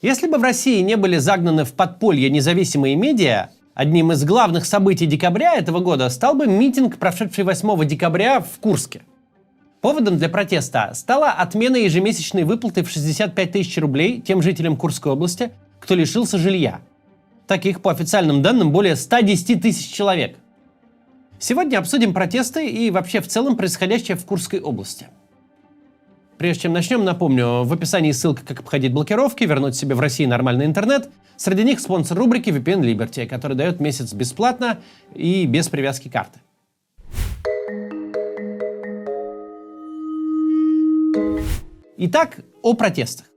Если бы в России не были загнаны в подполье независимые медиа, одним из главных событий декабря этого года стал бы митинг, прошедший 8 декабря в Курске. Поводом для протеста стала отмена ежемесячной выплаты в 65 тысяч рублей тем жителям Курской области, кто лишился жилья. Таких, по официальным данным, более 110 тысяч человек. Сегодня обсудим протесты и вообще в целом происходящее в Курской области. Прежде чем начнем, напомню, в описании ссылка, как обходить блокировки, вернуть себе в России нормальный интернет. Среди них спонсор рубрики VPN Liberty, который дает месяц бесплатно и без привязки карты. Итак, о протестах.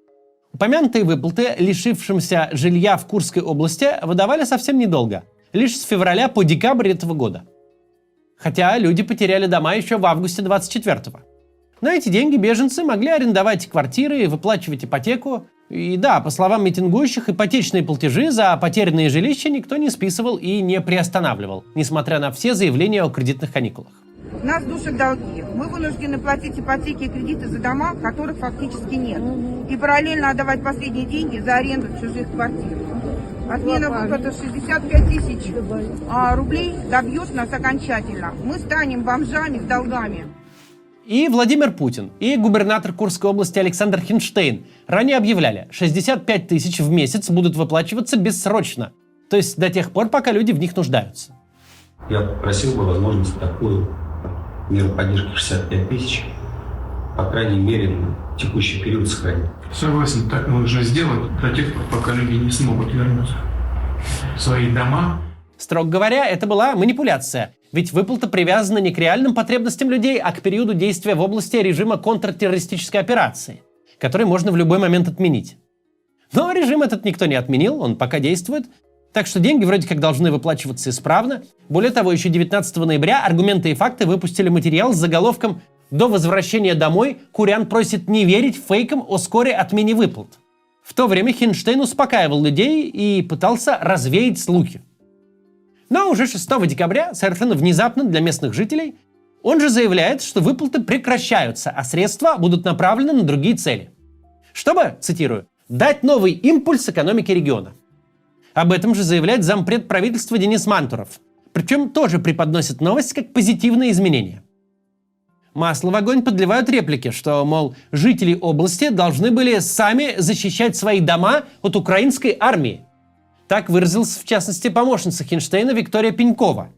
Упомянутые выплаты лишившимся жилья в Курской области выдавали совсем недолго, лишь с февраля по декабрь этого года. Хотя люди потеряли дома еще в августе 24-го. На эти деньги беженцы могли арендовать квартиры и выплачивать ипотеку. И да, по словам митингующих, ипотечные платежи за потерянные жилища никто не списывал и не приостанавливал, несмотря на все заявления о кредитных каникулах. Нас душат долги. Мы вынуждены платить ипотеки и кредиты за дома, которых фактически нет. И параллельно отдавать последние деньги за аренду чужих квартир. Отмена выплаты 65 тысяч рублей добьет нас окончательно. Мы станем бомжами с долгами. И Владимир Путин, и губернатор Курской области Александр Хинштейн ранее объявляли, 65 тысяч в месяц будут выплачиваться бессрочно. То есть до тех пор, пока люди в них нуждаются. Я просил бы возможность такую меру поддержки 65 тысяч, по крайней мере, на текущий период сохранить. Согласен, так нужно сделать до тех пор, пока люди не смогут вернуться в свои дома. Строго говоря, это была манипуляция. Ведь выплата привязана не к реальным потребностям людей, а к периоду действия в области режима контртеррористической операции, который можно в любой момент отменить. Но режим этот никто не отменил, он пока действует. Так что деньги вроде как должны выплачиваться исправно. Более того, еще 19 ноября «Аргументы и факты» выпустили материал с заголовком «До возвращения домой Курян просит не верить фейкам о скорой отмене выплат». В то время Хинштейн успокаивал людей и пытался развеять слухи. Но уже 6 декабря, совершенно внезапно для местных жителей, он же заявляет, что выплаты прекращаются, а средства будут направлены на другие цели. Чтобы, цитирую, «дать новый импульс экономике региона». Об этом же заявляет зампред правительства Денис Мантуров. Причем тоже преподносит новость как позитивное изменение. Масло в огонь подливают реплики, что, мол, жители области должны были сами защищать свои дома от украинской армии. Так выразилась, в частности, помощница Хинштейна Виктория Пенькова.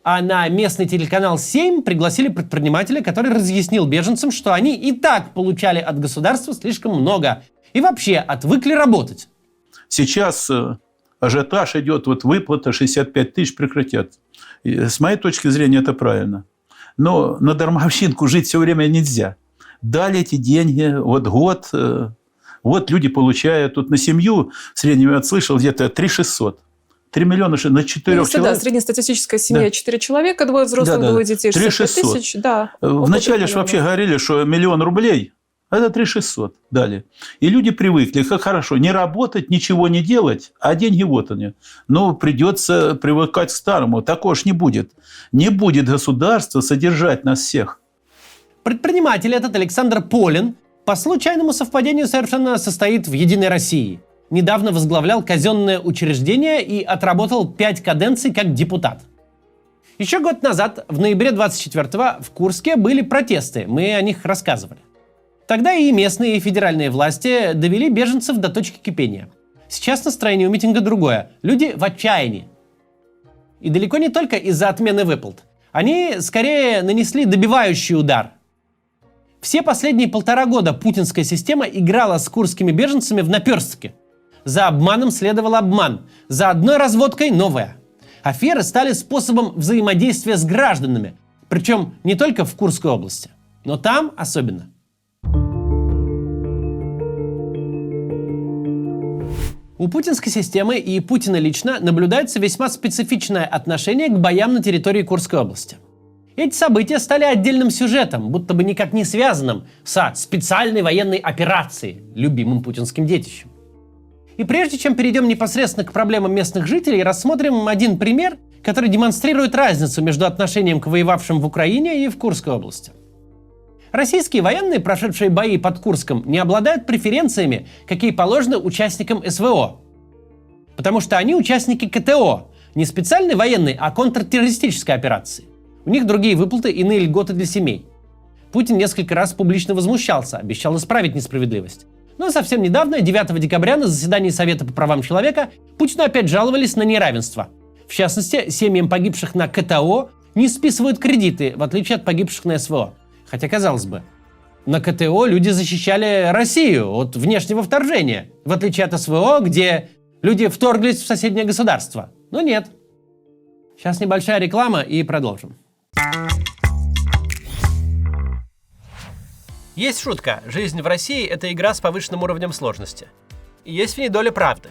А на местный телеканал 7 пригласили предпринимателя, который разъяснил беженцам, что они и так получали от государства слишком много и вообще отвыкли работать. Сейчас ажиотаж идет, вот выплата 65 тысяч прекратят. И с моей точки зрения это правильно. Но на дармовщинку жить все время нельзя. Дали эти деньги, вот год... Вот люди получают, тут на семью, в среднем я слышал, где-то 3 600. 3 миллиона на 4 Если, человек. Да, среднестатистическая семья, да. 4 человека, 2 взрослых, 2 детей, 65 тысяч. Да, вначале же вообще говорили, что 1 000 000 рублей, а это 3 600 дали. И люди привыкли, как хорошо, не работать, ничего не делать, а деньги вот они. Но придется привыкать к старому, такого ж не будет. Не будет государство содержать нас всех. Предприниматель этот Александр Полин по случайному совпадению совершенно состоит в «Единой России». Недавно возглавлял казенное учреждение и отработал 5 каденций как депутат. Еще год назад, в ноябре 24-го, в Курске были протесты, мы о них рассказывали. Тогда и местные, и федеральные власти довели беженцев до точки кипения. Сейчас настроение у митинга другое. Люди в отчаянии. И далеко не только из-за отмены выплат. Они, скорее, нанесли добивающий удар. Все последние 1,5 года путинская система играла с курскими беженцами в наперстке. За обманом следовал обман, за одной разводкой новая. Аферы стали способом взаимодействия с гражданами, причем не только в Курской области, но там особенно. У путинской системы и Путина лично наблюдается весьма специфичное отношение к боям на территории Курской области. Эти события стали отдельным сюжетом, будто бы никак не связанным со специальной военной операцией, любимым путинским детищем. И прежде чем перейдем непосредственно к проблемам местных жителей, рассмотрим один пример, который демонстрирует разницу между отношением к воевавшим в Украине и в Курской области. Российские военные, прошедшие бои под Курском, не обладают преференциями, какие положены участникам СВО. Потому что они участники КТО, не специальной военной, а контртеррористической операции. У них другие выплаты, иные льготы для семей. Путин несколько раз публично возмущался, обещал исправить несправедливость. Но совсем недавно, 9 декабря, на заседании Совета по правам человека, Путину опять жаловались на неравенство. В частности, семьям погибших на КТО не списывают кредиты, в отличие от погибших на СВО. Хотя, казалось бы, на КТО люди защищали Россию от внешнего вторжения, в отличие от СВО, где люди вторглись в соседнее государство. Но нет. Сейчас небольшая реклама и продолжим. Есть шутка. Жизнь в России – это игра с повышенным уровнем сложности. И есть в ней доля правды.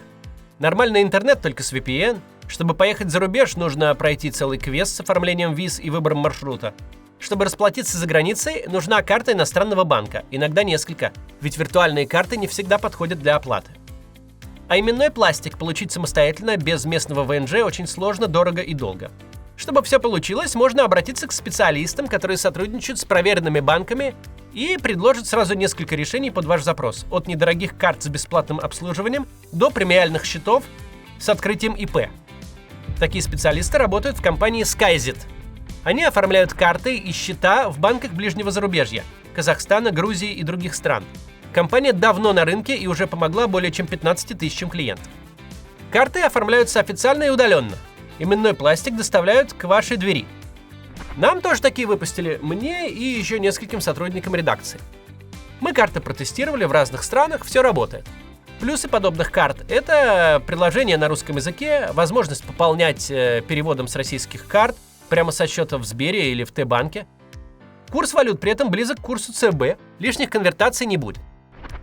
Нормальный интернет только с VPN. Чтобы поехать за рубеж, нужно пройти целый квест с оформлением виз и выбором маршрута. Чтобы расплатиться за границей, нужна карта иностранного банка, иногда несколько, ведь виртуальные карты не всегда подходят для оплаты. А именной пластик получить самостоятельно, без местного ВНЖ, очень сложно, дорого и долго. Чтобы все получилось, можно обратиться к специалистам, которые сотрудничают с проверенными банками и предложат сразу несколько решений под ваш запрос. От недорогих карт с бесплатным обслуживанием до премиальных счетов с открытием ИП. Такие специалисты работают в компании SkyZit. Они оформляют карты и счета в банках ближнего зарубежья – Казахстана, Грузии и других стран. Компания давно на рынке и уже помогла более чем 15 тысячам клиентов. Карты оформляются официально и удаленно. Именной пластик доставляют к вашей двери. Нам тоже такие выпустили, мне и еще нескольким сотрудникам редакции. Мы карты протестировали в разных странах, все работает. Плюсы подобных карт – это приложение на русском языке, возможность пополнять переводом с российских карт прямо со счета в Сбере или в Т-банке. Курс валют при этом близок к курсу ЦБ, лишних конвертаций не будет.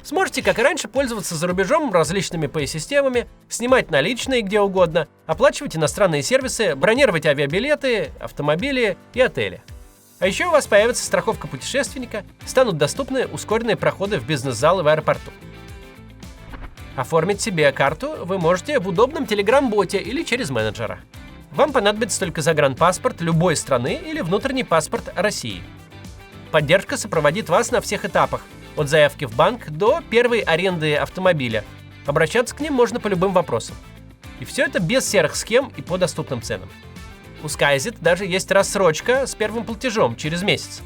Сможете, как и раньше, пользоваться за рубежом различными Pay-системами, снимать наличные где угодно, оплачивать иностранные сервисы, бронировать авиабилеты, автомобили и отели. А еще у вас появится страховка путешественника, станут доступны ускоренные проходы в бизнес-залы в аэропорту. Оформить себе карту вы можете в удобном Telegram-боте или через менеджера. Вам понадобится только загранпаспорт любой страны или внутренний паспорт России. Поддержка сопроводит вас на всех этапах, от заявки в банк до первой аренды автомобиля. Обращаться к ним можно по любым вопросам. И все это без серых схем и по доступным ценам. У SkyZit даже есть рассрочка с первым платежом через месяц.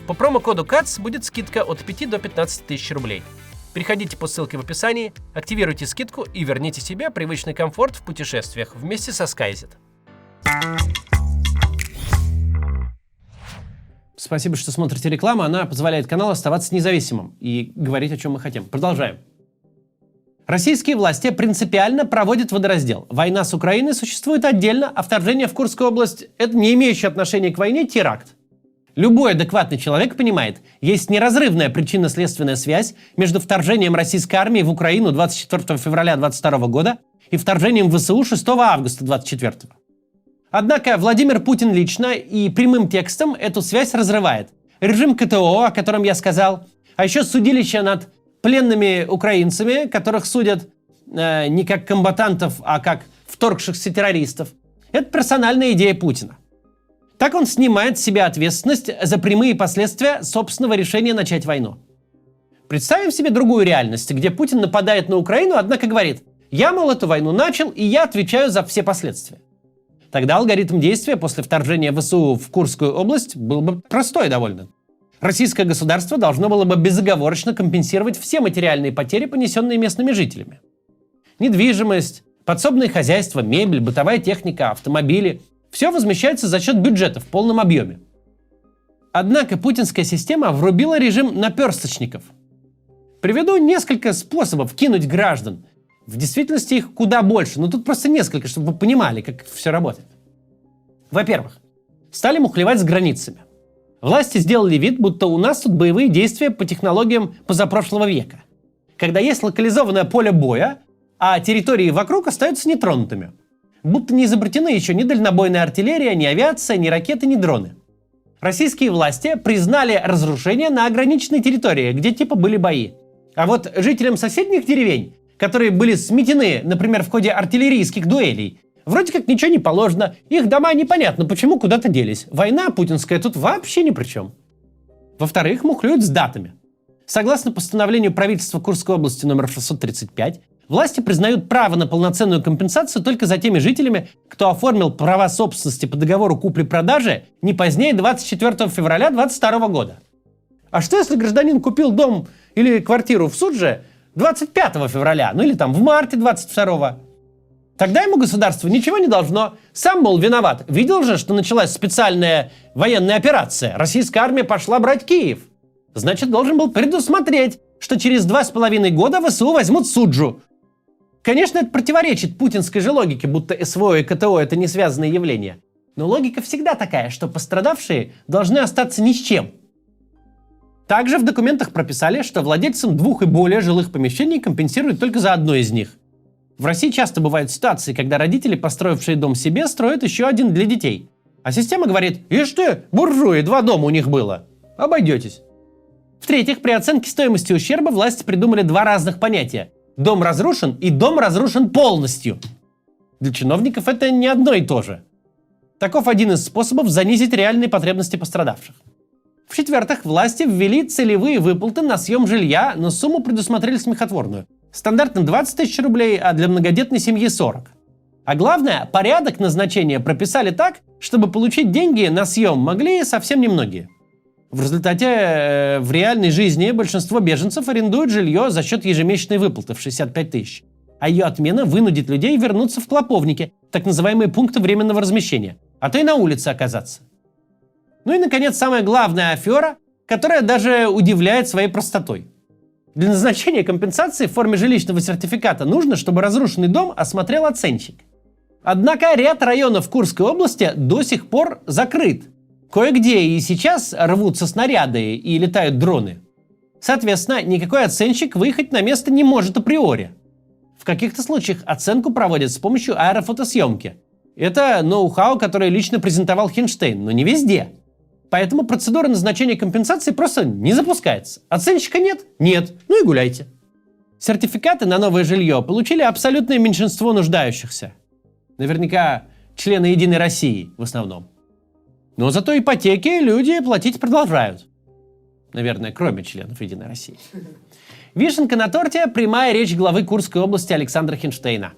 По промокоду КАЦ будет скидка от 5 до 15 тысяч рублей. Переходите по ссылке в описании, активируйте скидку и верните себе привычный комфорт в путешествиях вместе со SkyZit. Спасибо, что смотрите рекламу. Она позволяет каналу оставаться независимым и говорить, о чем мы хотим. Продолжаем. Российские власти принципиально проводят водораздел. Война с Украиной существует отдельно, а вторжение в Курскую область – это не имеющий отношения к войне теракт. Любой адекватный человек понимает, есть неразрывная причинно-следственная связь между вторжением российской армии в Украину 24 февраля 2022 года и вторжением в ВСУ 6 августа 2024. Однако Владимир Путин лично и прямым текстом эту связь разрывает. Режим КТО, о котором я сказал, а еще судилище над пленными украинцами, которых судят не как комбатантов, а как вторгшихся террористов. Это персональная идея Путина. Так он снимает с себя ответственность за прямые последствия собственного решения начать войну. Представим себе другую реальность, где Путин нападает на Украину, однако говорит: «Я, мол, эту войну начал, и я отвечаю за все последствия». Тогда алгоритм действия после вторжения ВСУ в Курскую область был бы простой довольно. Российское государство должно было бы безоговорочно компенсировать все материальные потери, понесенные местными жителями. Недвижимость, подсобные хозяйства, мебель, бытовая техника, автомобили – все возмещается за счет бюджета в полном объеме. Однако путинская система врубила режим наперсточников. Приведу несколько способов кинуть граждан. В действительности их куда больше, но тут просто несколько, чтобы вы понимали, как все работает. Во-первых, стали мухлевать с границами. Власти сделали вид, будто у нас тут боевые действия по технологиям позапрошлого века, когда есть локализованное поле боя, а территории вокруг остаются нетронутыми. Будто не изобретены еще ни дальнобойная артиллерия, ни авиация, ни ракеты, ни дроны. Российские власти признали разрушения на ограниченной территории, где типа были бои. А вот жителям соседних деревень, которые были сметены, например, в ходе артиллерийских дуэлей, вроде как ничего не положено, их дома непонятно почему куда-то делись. Война путинская тут вообще ни при чем. Во-вторых, мухлюют с датами. Согласно постановлению правительства Курской области номер 635, власти признают право на полноценную компенсацию только за теми жителями, кто оформил права собственности по договору купли-продажи не позднее 24 февраля 2022 года. А что если гражданин купил дом или квартиру в Судже 25 февраля, ну или там в марте 22-го? Тогда ему государство ничего не должно. Сам, мол, виноват. Видел же, что началась специальная военная операция. Российская армия пошла брать Киев. Значит, должен был предусмотреть, что через 2,5 года ВСУ возьмут Суджу. Конечно, это противоречит путинской же логике, будто СВО и КТО – это не связанные явления. Но логика всегда такая, что пострадавшие должны остаться ни с чем. Также в документах прописали, что владельцам 2 и более жилых помещений компенсируют только за одно из них. В России часто бывают ситуации, когда родители, построившие дом себе, строят еще один для детей. А система говорит: «Ишь ты, буржуи, 2 дома у них было. Обойдетесь». В-третьих, при оценке стоимости ущерба власти придумали 2 разных понятия. Дом разрушен и дом разрушен полностью. Для чиновников это не одно и то же. Таков один из способов занизить реальные потребности пострадавших. В-четвертых, власти ввели целевые выплаты на съем жилья, но сумму предусмотрели смехотворную. Стандартно 20 тысяч рублей, а для многодетной семьи 40. А главное, порядок назначения прописали так, чтобы получить деньги на съем могли совсем немногие. В результате в реальной жизни большинство беженцев арендуют жилье за счет ежемесячной выплаты в 65 тысяч. А ее отмена вынудит людей вернуться в клоповники, так называемые пункты временного размещения, а то и на улице оказаться. Ну и, наконец, самая главная афера, которая даже удивляет своей простотой. Для назначения компенсации в форме жилищного сертификата нужно, чтобы разрушенный дом осмотрел оценщик. Однако ряд районов Курской области до сих пор закрыт. Кое-где и сейчас рвутся снаряды и летают дроны. Соответственно, никакой оценщик выехать на место не может априори. В каких-то случаях оценку проводят с помощью аэрофотосъемки. Это ноу-хау, которое лично презентовал Хинштейн, но не везде. Поэтому процедура назначения компенсации просто не запускается. Оценщика нет? Нет. Ну и гуляйте. Сертификаты на новое жилье получили абсолютное меньшинство нуждающихся. Наверняка члены «Единой России» в основном. Но зато ипотеки люди платить продолжают. Наверное, кроме членов «Единой России». Вишенка на торте – прямая речь главы Курской области Александра Хинштейна.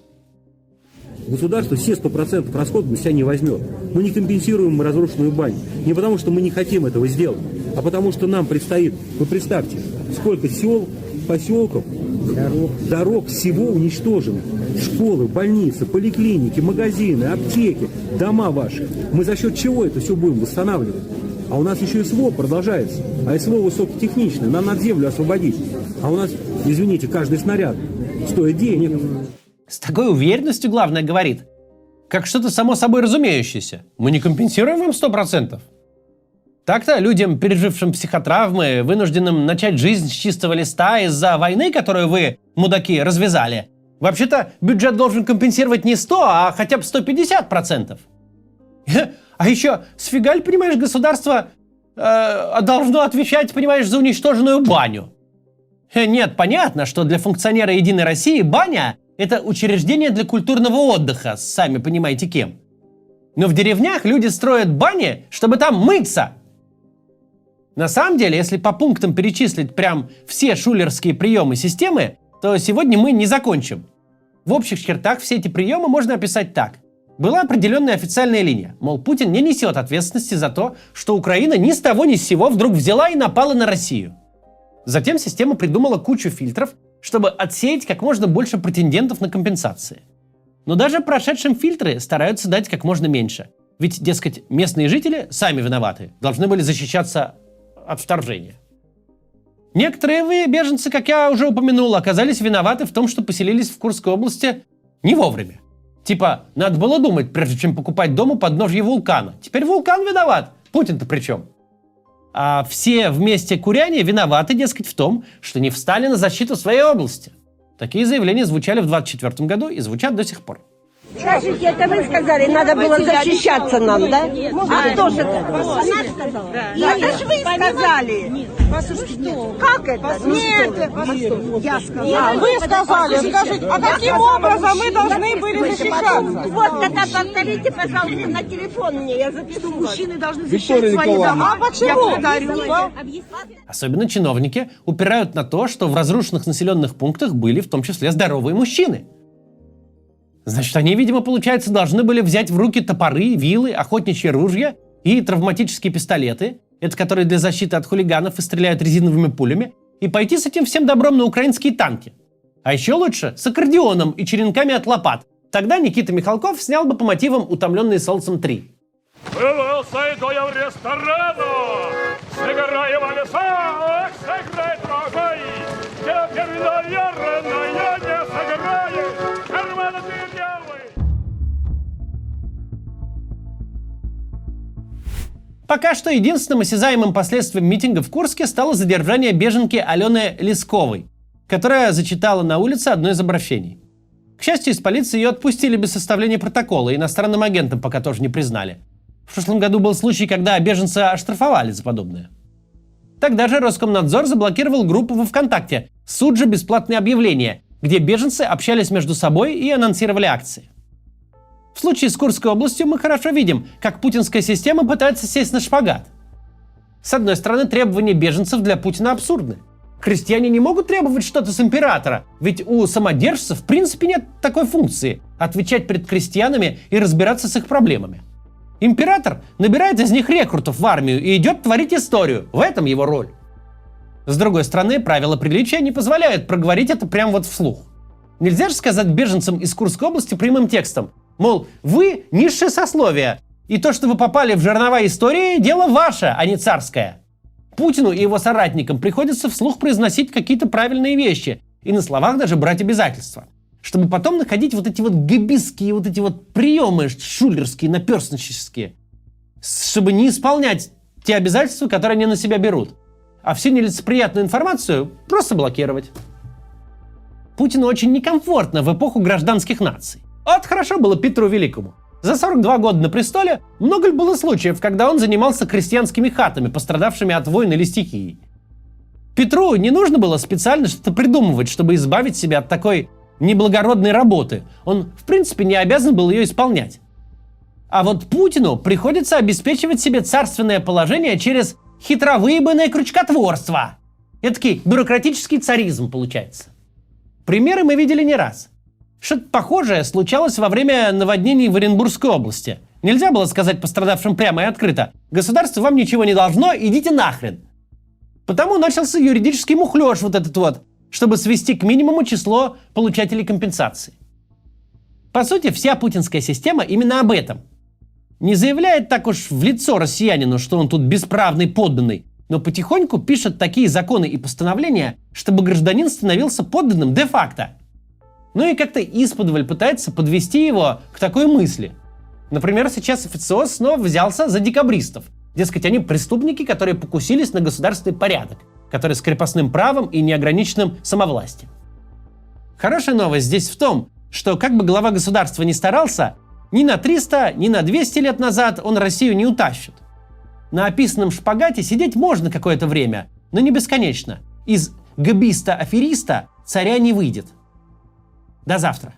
Государство все 100% расходов на себя не возьмет. Мы не компенсируем разрушенную баню. Не потому, что мы не хотим этого сделать, а потому, что нам предстоит, вы представьте, сколько сел, поселков, дорог всего уничтожено. Школы, больницы, поликлиники, магазины, аптеки, дома ваши. Мы за счет чего это все будем восстанавливать? А у нас еще и СВО продолжается. А СВО высокотехничное, нам надо землю освободить. А у нас, извините, каждый снаряд стоит денег. С такой уверенностью, главное, говорит, как что-то само собой разумеющееся. Мы не компенсируем вам 100%. Так-то людям, пережившим психотравмы, вынужденным начать жизнь с чистого листа из-за войны, которую вы, мудаки, развязали, вообще-то бюджет должен компенсировать не 100, а хотя бы 150%. А еще сфигаль, понимаешь, государство должно отвечать, понимаешь, за уничтоженную баню. Нет, понятно, что для функционера «Единой России» баня – это учреждение для культурного отдыха, сами понимаете кем. Но в деревнях люди строят бани, чтобы там мыться. На самом деле, если по пунктам перечислить прям все шулерские приемы системы, то сегодня мы не закончим. В общих чертах все эти приемы можно описать так. Была определенная официальная линия, мол, Путин не несет ответственности за то, что Украина ни с того ни с сего вдруг взяла и напала на Россию. Затем система придумала кучу фильтров, чтобы отсеять как можно больше претендентов на компенсации. Но даже прошедшим фильтры стараются дать как можно меньше. Ведь, дескать, местные жители сами виноваты, должны были защищаться от вторжения. Некоторые беженцы, как я уже упомянул, оказались виноваты в том, что поселились в Курской области не вовремя. Типа, надо было думать, прежде чем покупать дом у подножья вулкана. Теперь вулкан виноват. Путин-то при чем? А все вместе куряне виноваты, дескать, в том, что не встали на защиту своей области. Такие заявления звучали в 2024 году и звучат до сих пор. Скажите, это вы сказали, надо было защищаться нам, да? А кто же это? Она сказала? Это же вы сказали. Как это? Нет, я сказала. Вы сказали, скажите, а каким образом мы должны были защищаться? Вот тогда повторите, пожалуйста, на телефон мне, я запишу. Мужчины должны защищать свои дома. А почему? Особенно чиновники упирают на то, что в разрушенных населенных пунктах были в том числе здоровые мужчины. Значит, они, видимо, получается, должны были взять в руки топоры, вилы, охотничьи ружья и травматические пистолеты, это которые для защиты от хулиганов и стреляют резиновыми пулями, и пойти с этим всем добром на украинские танки. А еще лучше с аккордеоном и черенками от лопат. Тогда Никита Михалков снял бы по мотивам «Утомленные солнцем 3». Иду я в ресторану, сыграю в лесах, сыграй, дорогой, теперь, наверное, я не сыграю, карман ты белый. Пока что единственным осязаемым последствием митинга в Курске стало задержание беженки Алены Лесковой, которая зачитала на улице одно из обращений. К счастью, из полиции ее отпустили без составления протокола, иностранным агентом пока тоже не признали. В прошлом году был случай, когда беженца оштрафовали за подобное. Тогда же Роскомнадзор заблокировал группу во ВКонтакте «Суд же бесплатные объявления», где беженцы общались между собой и анонсировали акции. В случае с Курской областью мы хорошо видим, как путинская система пытается сесть на шпагат. С одной стороны, требования беженцев для Путина абсурдны. Крестьяне не могут требовать что-то с императора, ведь у самодержцев в принципе нет такой функции – отвечать перед крестьянами и разбираться с их проблемами. Император набирает из них рекрутов в армию и идет творить историю. В этом его роль. С другой стороны, правила приличия не позволяют проговорить это прямо вот вслух. Нельзя же сказать беженцам из Курской области прямым текстом, мол, вы низшее сословие, и то, что вы попали в жернова истории, дело ваше, а не царское. Путину и его соратникам приходится вслух произносить какие-то правильные вещи и на словах даже брать обязательства, чтобы потом находить вот эти вот габистские вот эти вот приемы шулерские, наперстнические, чтобы не исполнять те обязательства, которые они на себя берут, а всю нелицеприятную информацию просто блокировать. Путину очень некомфортно в эпоху гражданских наций. Вот хорошо было Петру Великому. За 42 года на престоле много ли было случаев, когда он занимался крестьянскими хатами, пострадавшими от войн или стихии. Петру не нужно было специально что-то придумывать, чтобы избавить себя от такой неблагородной работы. Он, в принципе, не обязан был ее исполнять. А вот Путину приходится обеспечивать себе царственное положение через хитровыебанное крючкотворство. Эдакий бюрократический царизм получается. Примеры мы видели не раз. Что-то похожее случалось во время наводнений в Оренбургской области. Нельзя было сказать пострадавшим прямо и открыто: государство вам ничего не должно, идите нахрен. Потому начался юридический мухлёж вот этот вот, чтобы свести к минимуму число получателей компенсации. По сути, вся путинская система именно об этом. Не заявляет так уж в лицо россиянину, что он тут бесправный подданный, но потихоньку пишет такие законы и постановления, чтобы гражданин становился подданным де-факто. Ну и как-то исподволь пытается подвести его к такой мысли. Например, сейчас официоз снова взялся за декабристов. Дескать, они преступники, которые покусились на государственный порядок, который с крепостным правом и неограниченным самовластием. Хорошая новость здесь в том, что как бы глава государства ни старался, ни на 300, ни на 200 лет назад он Россию не утащит. На описанном шпагате сидеть можно какое-то время, но не бесконечно. Из габиста-афериста царя не выйдет. До завтра.